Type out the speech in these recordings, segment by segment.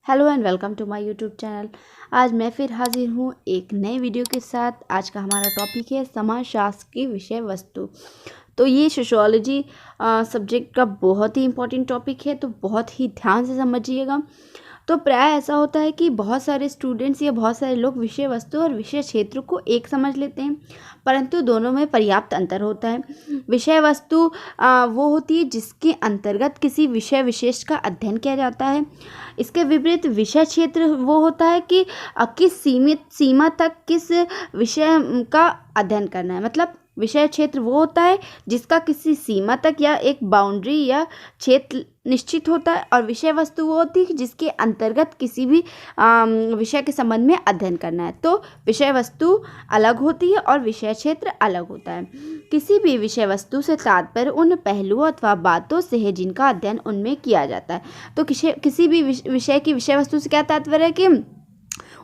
Hello and welcome to my YouTube channel. आज मैं फिर हाजिर हूँ एक नए वीडियो के साथ। आज का हमारा टॉपिक है समाजशास्त्र की विषय वस्तु। तो ये सोशियोलॉजी सब्जेक्ट का बहुत ही इम्पोर्टेंट टॉपिक है, तो बहुत ही ध्यान से समझिएगा। तो प्राय ऐसा होता है कि बहुत सारे स्टूडेंट्स या बहुत सारे लोग विषय वस्तु और विषय क्षेत्र को एक समझ लेते हैं, परंतु दोनों में पर्याप्त अंतर होता है। विषय वस्तु वो होती है जिसके अंतर्गत किसी विषय विशेष का अध्ययन किया जाता है। इसके विपरीत विषय क्षेत्र वो होता है कि किस सीमित सीमा तक किस विषय का अध्ययन करना है। मतलब विषय क्षेत्र वो होता है जिसका किसी सीमा तक या एक बाउंड्री या क्षेत्र निश्चित होता है, और विषय वस्तु वो होती है जिसके अंतर्गत किसी भी विषय के संबंध में अध्ययन करना है। तो विषय वस्तु अलग होती है और विषय क्षेत्र अलग होता है। किसी भी विषय वस्तु से तात्पर्य उन पहलुओं अथवा बातों से है जिनका अध्ययन उनमें किया जाता है। तो किसी भी विषय की विषय वस्तु से क्या तात्पर्य है कि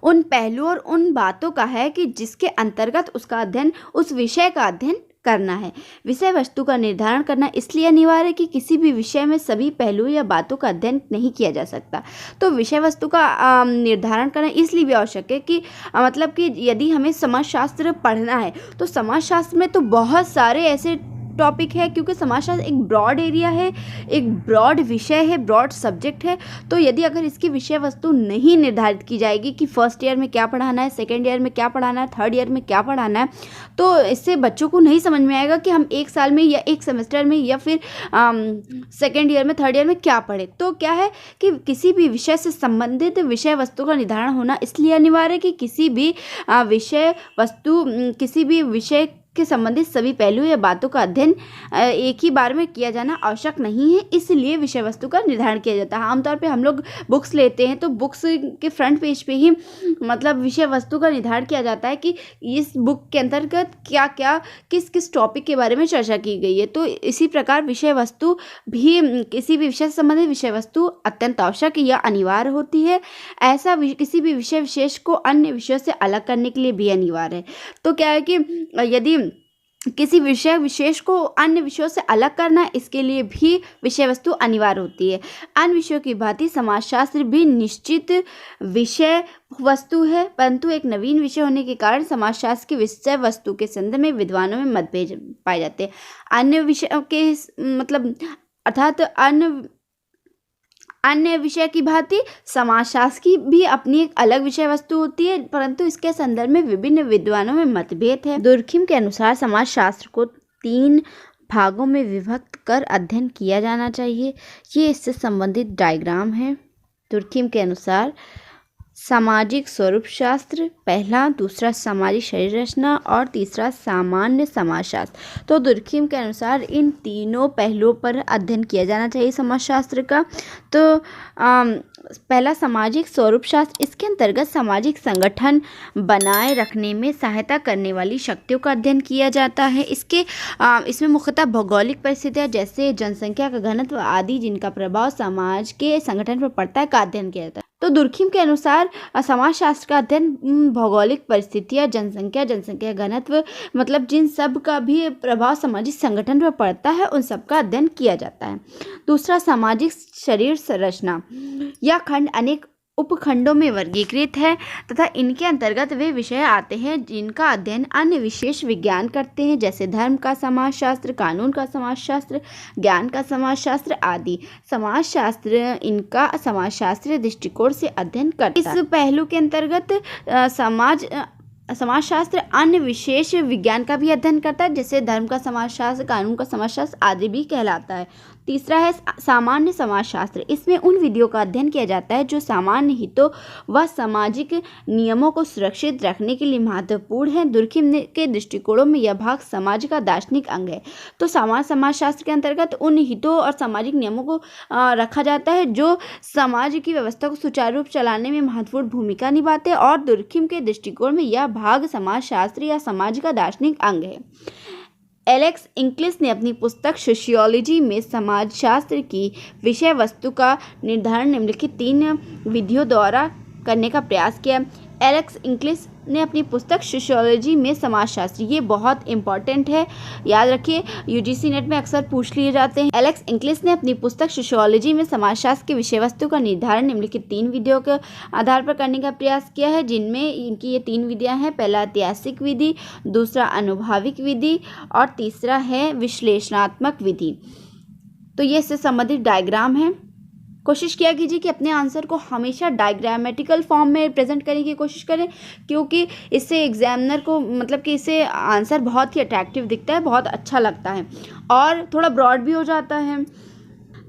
उन पहलुओं और उन बातों का है कि जिसके अंतर्गत उसका अध्ययन, उस विषय का अध्ययन करना है। विषय वस्तु का निर्धारण करना इसलिए अनिवार्य है कि किसी भी विषय में सभी पहलुओं या बातों का अध्ययन नहीं किया जा सकता। तो विषय वस्तु का निर्धारण करना इसलिए भी आवश्यक है कि मतलब कि यदि हमें समाजशास्त्र पढ़ना है तो समाजशास्त्र में तो बहुत सारे ऐसे टॉपिक है, क्योंकि समाजशास्त्र एक ब्रॉड एरिया है, एक ब्रॉड विषय है, ब्रॉड सब्जेक्ट है। तो यदि अगर इसकी विषय वस्तु नहीं निर्धारित की जाएगी कि फर्स्ट ईयर में क्या पढ़ाना है, सेकेंड ईयर में क्या पढ़ाना है, थर्ड ईयर में क्या पढ़ाना है, तो इससे बच्चों को नहीं समझ में आएगा कि हम एक साल में या एक सेमेस्टर में या फिर सेकेंड ईयर में, थर्ड ईयर में क्या पढ़े। तो क्या है कि किसी भी विषय से संबंधित विषय वस्तु का निर्धारण होना इसलिए अनिवार्य है कि किसी भी विषय वस्तु, किसी भी विषय के संबंधित सभी पहलू या बातों का अध्ययन एक ही बार में किया जाना आवश्यक नहीं है। इसलिए विषय वस्तु का निर्धारण किया जाता है। आमतौर पे हम लोग बुक्स लेते हैं तो बुक्स के फ्रंट पेज पे ही मतलब विषय वस्तु का निर्धारण किया जाता है कि इस बुक के अंतर्गत क्या क्या किस किस टॉपिक के बारे में चर्चा की गई है। तो इसी प्रकार विषय वस्तु भी, किसी भी विषय से संबंधित विषय वस्तु अत्यंत आवश्यक या अनिवार्य होती है। ऐसा किसी भी विषय विशेष को अन्य विषयों से अलग करने के लिए भी अनिवार्य है। तो क्या है कि यदि किसी विषय विशेष को अन्य विषयों से अलग करना है, इसके लिए भी विषय वस्तु अनिवार्य होती है। अन्य विषयों की भांति समाजशास्त्र भी निश्चित विषय वस्तु है, परंतु एक नवीन विषय होने के कारण समाजशास्त्र की विषय वस्तु के संदर्भ में विद्वानों में मतभेद पाए जाते हैं। अन्य विषयों के मतलब अर्थात अन्य विषय की भांति समाजशास्त्र की भी अपनी एक अलग विषय वस्तु होती है, परंतु इसके संदर्भ में विभिन्न विद्वानों में मतभेद है। दुर्खिम के अनुसार समाजशास्त्र को 3 भागों में विभक्त कर अध्ययन किया जाना चाहिए। ये इससे संबंधित डायग्राम है। दुर्खिम के अनुसार सामाजिक स्वरूप शास्त्र पहला, दूसरा सामाजिक शरीर रचना और तीसरा सामान्य समाजशास्त्र। तो दुर्खिम के अनुसार इन तीनों पहलुओं पर अध्ययन किया जाना चाहिए समाजशास्त्र का। तो पहला सामाजिक स्वरूप शास्त्र, इसके अंतर्गत सामाजिक संगठन बनाए रखने में सहायता करने वाली शक्तियों का अध्ययन किया जाता है। इसमें मुख्यतः भौगोलिक परिस्थितियाँ जैसे जनसंख्या का घनत्व आदि जिनका प्रभाव समाज के संगठन पर पड़ता है का अध्ययन किया जाता है। तो दुर्खिम के अनुसार समाजशास्त्र का अध्ययन भौगोलिक परिस्थितियाँ, जनसंख्या घनत्व, मतलब जिन सब का भी प्रभाव सामाजिक संगठन पर पड़ता है उन सब का अध्ययन किया जाता है। दूसरा सामाजिक शरीर संरचना, यह खंड अनेक उपखंडों में वर्गीकृत है तथा इनके अंतर्गत वे विषय आते हैं जिनका अध्ययन अन्य विशेष विज्ञान करते हैं, जैसे धर्म का समाजशास्त्र, कानून का समाजशास्त्र, ज्ञान का समाजशास्त्र आदि। समाजशास्त्र इनका समाजशास्त्रीय दृष्टिकोण से अध्ययन करता है। इस पहलू के अंतर्गत समाजशास्त्र अन्य विशेष विज्ञान का भी अध्ययन करता है, जैसे धर्म का समाजशास्त्र, कानून का समाजशास्त्र आदि भी कहलाता है। तीसरा है सामान्य समाजशास्त्र। इसमें उन विधियों का अध्ययन किया जाता है जो सामान्य हितों व सामाजिक नियमों को सुरक्षित रखने के लिए महत्वपूर्ण है। दुर्खिम के दृष्टिकोणों में यह भाग समाज का दार्शनिक अंग है। तो सामान्य समाजशास्त्र के अंतर्गत उन हितों और सामाजिक नियमों को रखा जाता है जो समाज की व्यवस्था को सुचारू रूप चलाने में महत्वपूर्ण भूमिका निभाते हैं, और दुर्खिम के दृष्टिकोण में यह भाग समाजशास्त्र या समाज का दार्शनिक अंग है। एलेक्स इंग्लिश ने अपनी पुस्तक सोशियोलॉजी में समाजशास्त्र की विषय वस्तु का निर्धारण निम्नलिखित 3 विधियों द्वारा करने का प्रयास किया। एलेक्स इंग्लिश ने अपनी पुस्तक सोशियोलॉजी में समाजशास्त्र, ये बहुत इंपॉर्टेंट है, याद रखिए, यूजीसी नेट में अक्सर पूछ लिए जाते हैं। एलेक्स इंग्लिश ने अपनी पुस्तक सोशियोलॉजी में समाजशास्त्र की विषय वस्तु का निर्धारण निम्नलिखित 3 विधियों के आधार पर करने का प्रयास किया है, जिनमें इनकी ये 3 विधियां हैं। पहला ऐतिहासिक विधि, दूसरा अनुभाविक विधि और तीसरा है विश्लेषणात्मक विधि। तो ये इससे संबंधित डायग्राम है। कोशिश किया कीजिए कि अपने आंसर को हमेशा डायग्रामेटिकल फॉर्म में प्रेजेंट करने की कोशिश करें, क्योंकि इससे एग्जामिनर को मतलब कि इससे आंसर बहुत ही अट्रैक्टिव दिखता है, बहुत अच्छा लगता है और थोड़ा ब्रॉड भी हो जाता है।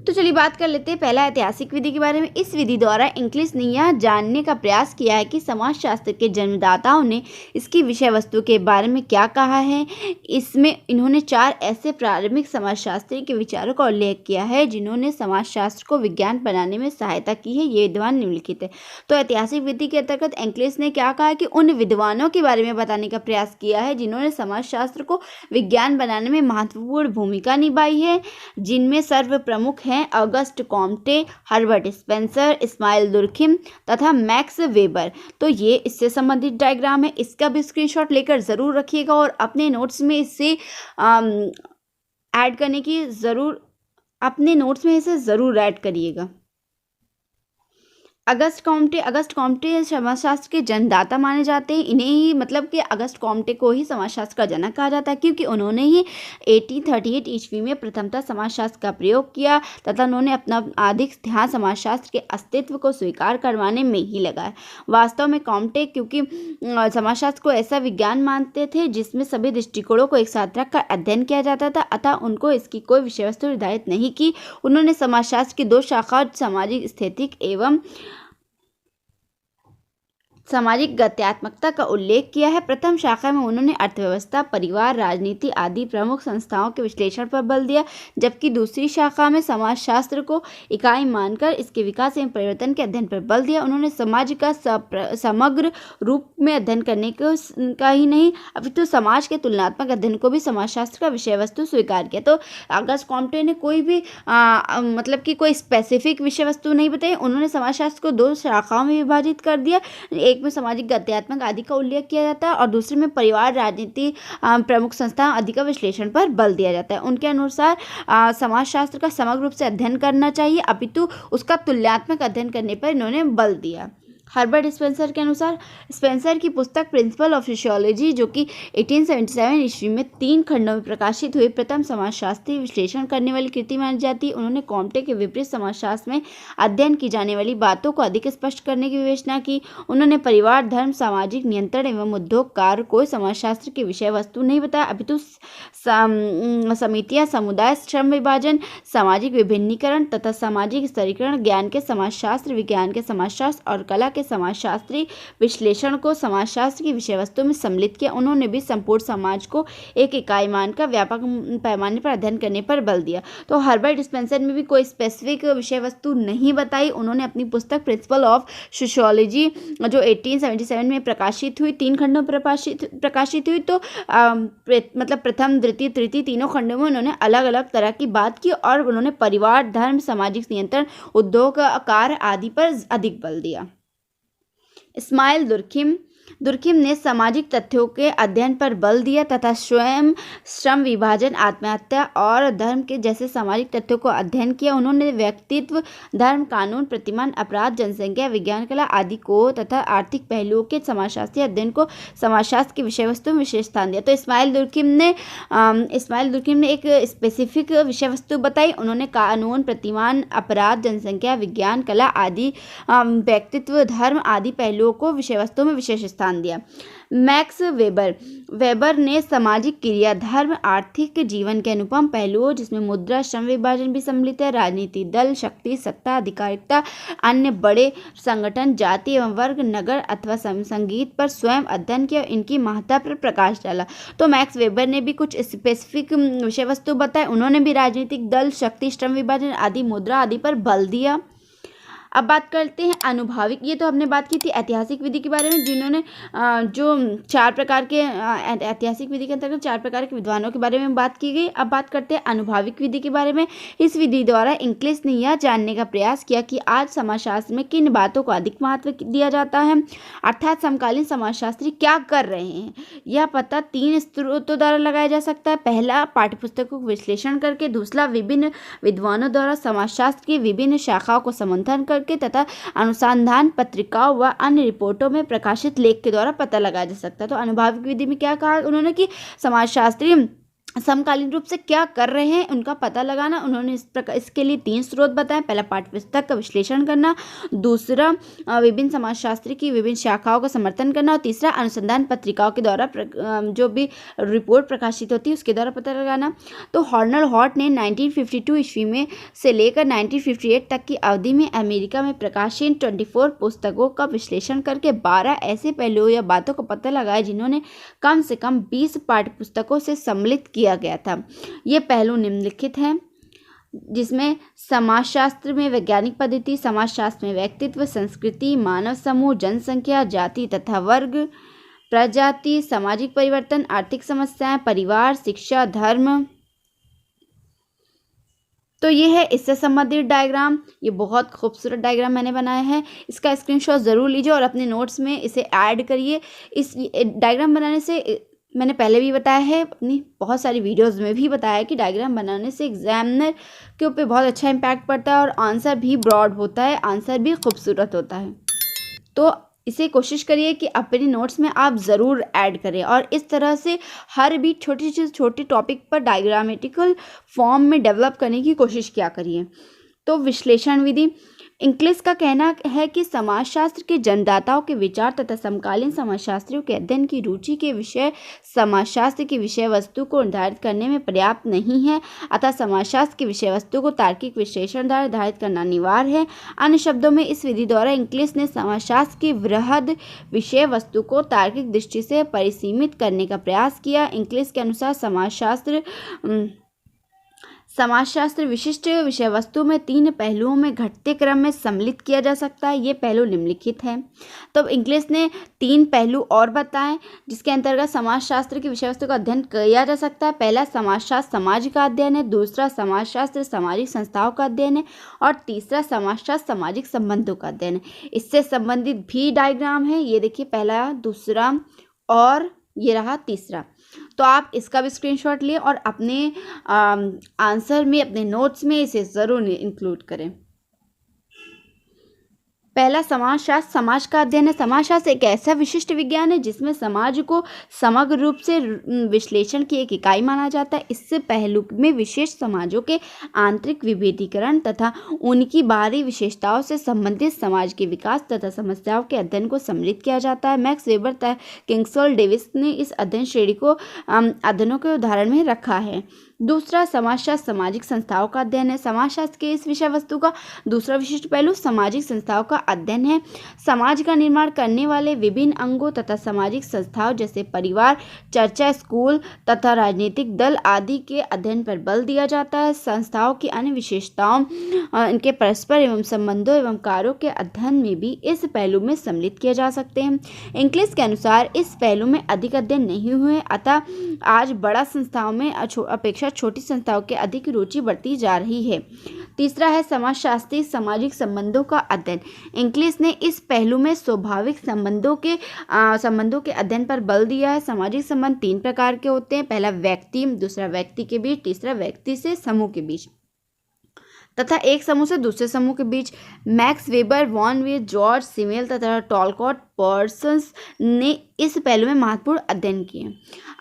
तो चलिए बात कर लेते हैं पहला ऐतिहासिक विधि के बारे में। इस विधि द्वारा इंग्लिश ने यह जानने का प्रयास किया है कि समाजशास्त्र के जन्मदाताओं ने इसकी विषय वस्तु के बारे में क्या कहा है। इसमें इन्होंने 4 ऐसे प्रारंभिक समाजशास्त्री के विचारों का उल्लेख किया है जिन्होंने समाजशास्त्र को विज्ञान बनाने में सहायता की है। ये विद्वान निम्नलिखित है। तो ऐतिहासिक विधि के अंतर्गत इंग्लिश ने क्या कहा कि उन विद्वानों के बारे में बताने का प्रयास किया है जिन्होंने समाजशास्त्र को विज्ञान बनाने में महत्वपूर्ण भूमिका निभाई है, जिनमें सर्वप्रमुख हैं August Comte, Herbert Spencer, Emile Durkheim तथा मैक्स वेबर। तो ये इससे संबंधित डायग्राम है, इसका भी स्क्रीनशॉट लेकर ज़रूर रखिएगा और अपने नोट्स में इसे ऐड करने की अपने नोट्स में इसे ज़रूर ऐड करिएगा। अगस्त कॉम्टे समाजशास्त्र के जन्मदाता माने जाते हैं। इन्हें ही मतलब कि अगस्त कॉम्टे को ही समाजशास्त्र का जनक कहा जाता है, क्योंकि उन्होंने ही 1838 ईस्वी में प्रथमतः समाजशास्त्र का प्रयोग किया तथा उन्होंने अपना अधिक ध्यान समाजशास्त्र के अस्तित्व को स्वीकार करवाने में ही लगाया। वास्तव में कॉम्टे क्योंकि समाजशास्त्र को ऐसा विज्ञान मानते थे जिसमें सभी दृष्टिकोणों को एक साथ रखकर अध्ययन किया जाता था, अतः उनको इसकी कोई विषय वस्तु निर्धारित नहीं की। उन्होंने समाजशास्त्र की 2 शाखा, सामाजिक स्थितिक एवं सामाजिक गत्यात्मकता का उल्लेख किया है। प्रथम शाखा में उन्होंने अर्थव्यवस्था, परिवार, राजनीति आदि प्रमुख संस्थाओं के विश्लेषण पर बल दिया, जबकि दूसरी शाखा में समाजशास्त्र को इकाई मानकर इसके विकास एवं परिवर्तन के अध्ययन पर बल दिया। उन्होंने समाज का समग्र रूप में अध्ययन करने का ही नहीं अपितु समाज के तुलनात्मक अध्ययन को भी समाजशास्त्र का विषय वस्तु स्वीकार किया। तो अगस्त कॉम्टे ने कोई भी मतलब कि कोई स्पेसिफिक विषय वस्तु नहीं बताई। उन्होंने समाजशास्त्र को 2 शाखाओं में विभाजित कर दिया। एक में सामाजिक गत्यात्मक आदि का उल्लेख किया जाता है और दूसरे में परिवार, राजनीति, प्रमुख संस्था आदि का विश्लेषण पर बल दिया जाता है। उनके अनुसार समाजशास्त्र का समग्र रूप से अध्ययन करना चाहिए अपितु उसका तुलनात्मक अध्ययन करने पर इन्होंने बल दिया। हर्बर्ट स्पेंसर के अनुसार स्पेंसर की पुस्तक प्रिंसिपल ऑफ सोशियोलॉजी, जो कि 1877 ईस्वी में 3 खंडों में प्रकाशित हुई, प्रथम समाजशास्त्री विश्लेषण करने वाली कृति मानी जाती है। उन्होंने कॉम्टे के विपरीत समाजशास्त्र में अध्ययन की जाने वाली बातों को अधिक स्पष्ट करने की विवेचना की। उन्होंने परिवार, धर्म, सामाजिक नियंत्रण एवं उद्योग कार्य को समाजशास्त्र की विषय वस्तु नहीं बताया अपितु समितियां, समुदाय, श्रम विभाजन, सामाजिक विभिन्नीकरण तथा सामाजिक स्तरीकरण, ज्ञान के समाजशास्त्र, विज्ञान के समाजशास्त्र और कला के समाजशास्त्री विश्लेषण को समाजशास्त्र की विषय वस्तु में सम्मिलित किया। उन्होंने भी संपूर्ण समाज को एक इकाई मानकर व्यापक पैमाने पर अध्ययन करने पर बल दिया। तो हर्बर्ट स्पेंसर में भी कोई स्पेसिफिक विषय वस्तु नहीं बताई। उन्होंने अपनी पुस्तक प्रिंसिपल ऑफ सोशियोलॉजी जो 1877 में प्रकाशित हुई, 3 खंडों में प्रकाशित हुई, तो मतलब प्रथम, द्वितीय, तृतीय तीनों खंडों में उन्होंने अलग अलग तरह की बात की और उन्होंने परिवार, धर्म, सामाजिक नियंत्रण, उद्योग कार्य आदि पर अधिक बल दिया। इस्माइल दुर्खिम ने सामाजिक तथ्यों के अध्ययन पर बल दिया तथा स्वयं श्रम विभाजन, आत्महत्या और धर्म के जैसे सामाजिक तथ्यों को अध्ययन किया। उन्होंने व्यक्तित्व, धर्म, कानून, प्रतिमान, अपराध, जनसंख्या, विज्ञान, कला आदि को तथा आर्थिक पहलुओं के समाजशास्त्रीय अध्ययन को समाजशास्त्र की विषय वस्तु में विशेष स्थान दिया। तो इस्माइल दुर्खिम ने एक स्पेसिफिक विषय वस्तु बताई। उन्होंने कानून, प्रतिमान, अपराध, जनसंख्या, विज्ञान, कला आदि, व्यक्तित्व, धर्म आदि पहलुओं को विषय वस्तु में विशेष स्थान दिया। मैक्स वेबर ने सामाजिक क्रिया, धर्म, आर्थिक जीवन के अनुपम पहलुओं जिसमें मुद्रा, श्रम विभाजन भी सम्मिलित है, राजनीति, दल, शक्ति, सत्ता, अधिकारिकता, अन्य बड़े संगठन, जाति एवं वर्ग, नगर अथवा संगीत पर स्वयं अध्ययन किया, इनकी महत्ता पर प्रकाश डाला। तो मैक्स वेबर ने भी कुछ स्पेसिफिक विषय वस्तु बताए। उन्होंने भी राजनीतिक दल, शक्ति, श्रम विभाजन आदि, मुद्रा आदि पर बल दिया। अब बात करते हैं अनुभाविक। ये तो हमने बात की थी ऐतिहासिक विधि के बारे में, जिन्होंने जो 4 प्रकार के ऐतिहासिक विधि के अंतर्गत 4 प्रकार के विद्वानों के बारे में बात की गई। अब बात करते हैं अनुभाविक विधि के बारे में। इस विधि द्वारा इंग्लिश ने यह जानने का प्रयास किया कि आज समाजशास्त्र में किन बातों को अधिक महत्व दिया जाता है, अर्थात समकालीन समाजशास्त्री क्या कर रहे हैं। यह पता 3 स्रोतों द्वारा लगाया जा सकता है। पहला, पाठ्यपुस्तकों को विश्लेषण करके। दूसरा, विभिन्न विद्वानों द्वारा समाजशास्त्र की विभिन्न शाखाओं को समंथन करके, तथा अनुसंधान पत्रिकाओं व अन्य रिपोर्टों में प्रकाशित लेख के द्वारा पता लगाया जा सकता है। तो अनुभाविक विधि में क्या कहा उन्होंने कि समाजशास्त्री समकालीन रूप से क्या कर रहे हैं उनका पता लगाना। उन्होंने इसके लिए 3 स्रोत बताए। पहला, पाठ्यपुस्तक का विश्लेषण करना। दूसरा, विभिन्न समाजशास्त्र की विभिन्न शाखाओं का समर्थन करना। और तीसरा, अनुसंधान पत्रिकाओं के द्वारा जो भी रिपोर्ट प्रकाशित होती है उसके द्वारा पता लगाना। तो हॉर्नर हॉट ने 1952 ईस्वी में से लेकर 1958 तक की अवधि में अमेरिका में प्रकाशित 24 पुस्तकों का विश्लेषण करके 12 ऐसे पहलुओं या बातों का पता लगाया जिन्होंने कम से कम 20 पाठ्यपुस्तकों से सम्मिलित किया गया था। ये पहलू निम्नलिखित हैं, जिसमें समाजशास्त्र में वैज्ञानिक पद्धति, समाजशास्त्र में व्यक्तित्व, संस्कृति, मानव समूह, जनसंख्या, जाति तथा वर्ग, प्रजाति, सामाजिक परिवर्तन, आर्थिक समस्याएं, परिवार, शिक्षा, धर्म। तो ये है इससे संबंधित डायग्राम। ये बहुत खूबसूरत डायग्राम मैंने बनाया है। इसका स्क्रीनशॉट ज़रूर लीजिए और अपने नोट्स में इसे ऐड करिए। इस डायग्राम बनाने से मैंने पहले भी बताया है, अपनी बहुत सारी वीडियोस में भी बताया है कि डायग्राम बनाने से एग्जामिनर के ऊपर बहुत अच्छा इम्पैक्ट पड़ता है और आंसर भी ब्रॉड होता है, आंसर भी खूबसूरत होता है। तो इसे कोशिश करिए कि अपने नोट्स में आप ज़रूर ऐड करें और इस तरह से हर भी छोटी से छोटी टॉपिक पर डायग्रामेटिकल फॉर्म में डेवलप करने की कोशिश किया करिए। तो विश्लेषण विधि। इंग्लिश का कहना है कि समाजशास्त्र के जन्मदाताओं के विचार तथा समकालीन समाजशास्त्रियों के अध्ययन की रुचि के विषय समाजशास्त्र की विषय वस्तु को निर्धारित करने में पर्याप्त नहीं है, अतः समाजशास्त्र की विषय वस्तु को तार्किक विश्लेषण द्वारा निर्धारित करना अनिवार्य है। अन्य शब्दों में, इस विधि द्वारा इंग्लिश ने समाजशास्त्र की वृहद विषय वस्तु को तार्किक दृष्टि से परिसीमित करने का प्रयास किया। इंग्लिश के अनुसार समाजशास्त्र विशिष्ट विषय वस्तु में 3 पहलुओं में घटते क्रम में सम्मिलित किया जा सकता है। ये पहलू निम्नलिखित हैं। तो इंग्लिश ने 3 पहलू और बताएं जिसके अंतर्गत समाजशास्त्र की विषय वस्तु का अध्ययन किया जा सकता है। पहला, समाजशास्त्र समाज का अध्ययन है। दूसरा, समाजशास्त्र सामाजिक संस्थाओं का अध्ययन है। और तीसरा, समाजशास्त्र सामाजिक संबंधों का अध्ययन है। इससे संबंधित भी डायग्राम है, ये देखिए, पहला, दूसरा और ये रहा तीसरा। तो आप इसका भी स्क्रीनशॉट लें और अपने आंसर में, अपने नोट्स में इसे ज़रूर इंक्लूड करें। पहला, समाजशास्त्र समाज का अध्ययन है। समाजशास्त्र एक ऐसा विशिष्ट विज्ञान है जिसमें समाज को समग्र रूप से विश्लेषण की एक इकाई माना जाता है। इससे पहलू में विशेष समाजों के आंतरिक विभेदीकरण तथा उनकी बाहरी विशेषताओं से संबंधित समाज के विकास तथा समस्याओं के अध्ययन को सम्मिलित किया जाता है। मैक्स वेबर तथा किंग्सले डेविस ने इस अध्ययन श्रेणी को अध्ययनों के उदाहरण में रखा है। दूसरा, समाजशास्त्र सामाजिक संस्थाओं का अध्ययन है। समाजशास्त्र के इस विषय वस्तु का दूसरा विशिष्ट पहलू सामाजिक संस्थाओं का अध्ययन है। समाज का निर्माण करने वाले विभिन्न अंगों तथा सामाजिक संस्थाओं जैसे परिवार, चर्चा, स्कूल तथा राजनीतिक दल आदि के अध्ययन पर बल दिया जाता है। संस्थाओं की अन्य विशेषताओं, इनके परस्पर एवं संबंधों एवं कार्यों के अध्ययन में भी इस पहलू में सम्मिलित किए जा सकते हैं। इंग्लिश के अनुसार इस पहलू में अधिक अध्ययन नहीं हुए, अतः आज बड़ा संस्थाओं में अपेक्षा छोटी संस्थाओं के अधिक रुचि बढ़ती जा रही है। तीसरा है समाजशास्त्री सामाजिक संबंधों का अध्ययन। इंग्लिश ने इस पहलू में स्वाभाविक संबंधों के अध्ययन पर बल दिया है। सामाजिक संबंध 3 प्रकार के होते हैं। पहला, व्यक्ति, दूसरा व्यक्ति के बीच, तीसरा व्यक्ति से समूह के बीच तथा एक समूह से दूसरे समूह के बीच। मैक्स वेबर, वॉन वे, जॉर्ज सिमेल तथा टॉलकॉट पर्सन्स ने इस पहलू में महत्वपूर्ण अध्ययन किए।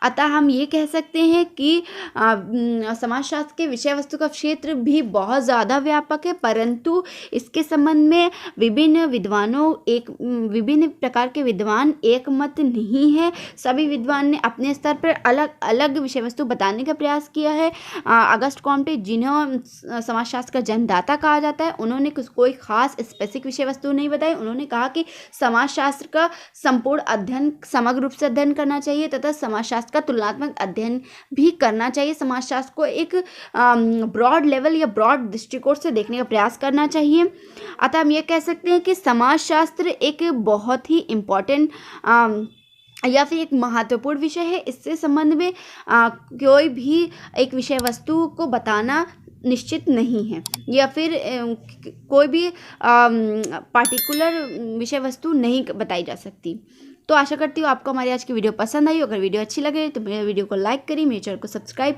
अतः हम ये कह सकते हैं कि समाजशास्त्र के विषय वस्तु का क्षेत्र भी बहुत ज़्यादा व्यापक है, परंतु इसके संबंध में विभिन्न प्रकार के विद्वान एक मत नहीं है। सभी विद्वान ने अपने स्तर पर अलग अलग विषय वस्तु बताने का प्रयास किया है। अगस्ट कॉम्टे, जिन्हें समाजशास्त्र का जन्मदाता कहा जाता है, उन्होंने कोई खास स्पेसिफिक विषय वस्तु नहीं बताई। उन्होंने कहा कि समाजशास्त्र का संपूर्ण अध्ययन समग्र रूप से अध्ययन करना चाहिए तथा समाजशास्त्र का तुलनात्मक अध्ययन भी करना चाहिए। समाजशास्त्र को एक ब्रॉड लेवल या ब्रॉड दृष्टिकोण से देखने का प्रयास करना चाहिए। अतः हम ये कह सकते हैं कि समाजशास्त्र एक बहुत ही इम्पॉर्टेंट या फिर एक महत्वपूर्ण विषय है। इससे संबंध में कोई भी एक विषय वस्तु को बताना निश्चित नहीं है या फिर कोई भी पार्टिकुलर विषय वस्तु नहीं बताई जा सकती। तो आशा करती हूँ आपको हमारी आज की वीडियो पसंद आई। अगर वीडियो अच्छी लगे तो मेरे वीडियो को लाइक करिए, मेरे चैनल को सब्सक्राइब